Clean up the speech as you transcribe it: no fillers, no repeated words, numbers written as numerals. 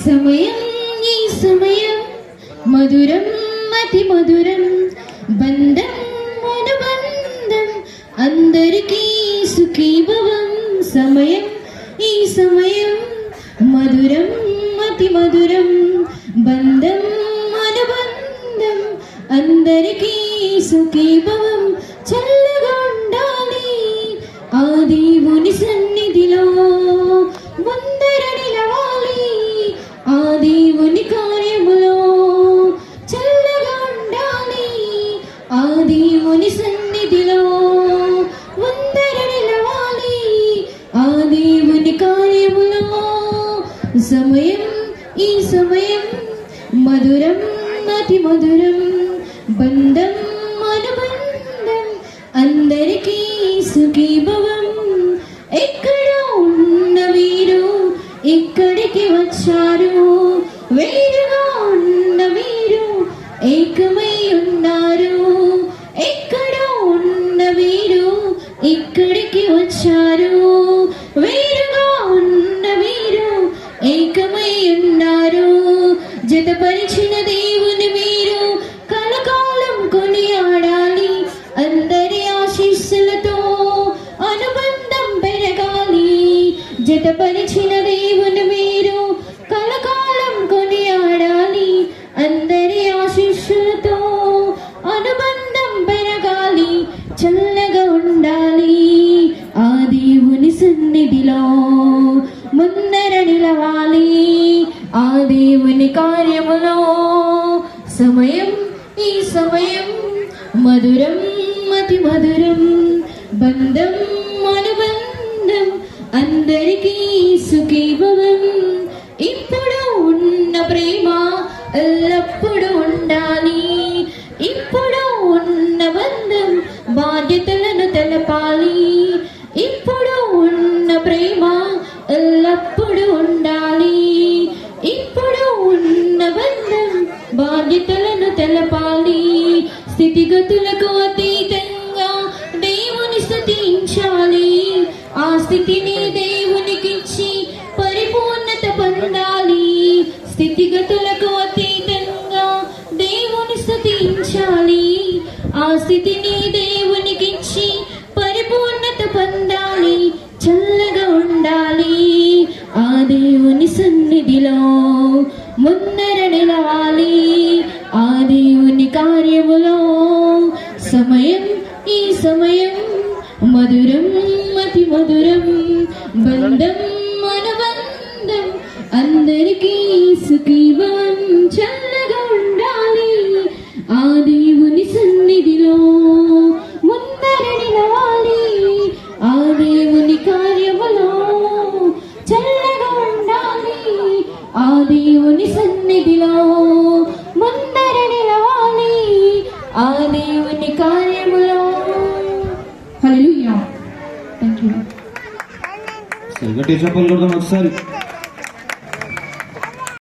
సమయం ఈ సమయం మధురం అతి మధురం బంధం అనుబంధం అందరికీ సుఖీభవం. సమయం ఈ సమయం మధురం అతి మధురం బంధం అనుబంధం అందరికీ సుఖీభవం. చల్లగా ఉండాలి ఆ దేవుని సన్నిధిలో, ముందర నిలవాలి ఆ దేవుని కార్యములో. చల్లగా ఉండాలి ఆ దేవుని సన్నిధిలో, ముందర నిలవాలి ఆ దేవుని కార్యములో. సమయం ఈ సమయం మధురం అతి మధురం బంధం అనుబంధం అందరికీ సుఖీభవం. ఎక్కడ ఉన్న వీరు ఇక్కడికి వచ్చారు, వేరుగా ఉన్న వీరు ఏకమై ఉన్నారు. ఎక్కడ ఉన్న వీరు ఇక్కడికి వచ్చారు, వేరుగా ఉన్న వీరు ఏకమై ఉన్నారు. జతపరిచిన దేవుని మీరు కలకాలం కొనియాడాలి. అందరి ఆశీస్సులతో అనుబంధం పెరగాలి. జతపరిచిన దేవుని మీరు కలకాలం కొనియాడాలి. అందరి ఆశీస్సులతో అనుబంధం పెరగాలి. చల్లగా ఉండాలి ఆ దేవుని సన్నిధిలో, ముందర నిలవాలి ఆ దేవుని కార్యములో. సమయం ఈ సమయం మధురం అతి మధురం బంధం అనుబంధం అందరికీ సుఖీభవం. ఇప్పుడు ఉన్న ప్రేమ ఎల్లప్పుడూ ఉండాలి. ఇప్పుడు ఉన్న బంధం బాధ్యతలను తెలపాలి. ఇప్పుడు ఉన్న ప్రేమ ఎల్లప్పుడూ ఉండాలి. ఇప్పుడు ఉన్న బంధం బాధ్యతలను తెలపాలి. స్థితిగతులకు అతీతంగా దేవుని స్తుతించాలి. ఆ స్థితిని దేవునికిచ్చి పరిపూర్ణత పొందాలి. స్థితిగతులకు అతీతంగా దేవుని స్తుతించాలి. ఆ స్థితిని దేవునికిచ్చి పరిపూర్ణత పొందాలి. చల్లగా ఉండాలి ఆ దేవుని సన్నిధిలో, ముందర నిలవాలి ఆ దేవుని కార్యములో. సమయం ఈ సమయం మధురం అతి మధురం బంధం అనుబంధం అందరికీ సుఖీభవం. చల్లగా ఉండాలి ఆ దేవుని సన్నిధిలో, ముందర నిలవాలి ఆ దేవుని కార్యములో. చల్లగా ఉండాలి ఆ దేవుని సన్నిధిలో, ముందర నిలవాలి ఆ దేవుని కార్యములో. హల్లెలూయా. థాంక్యూ. గట్టి చెప్పలు ఒకసారి.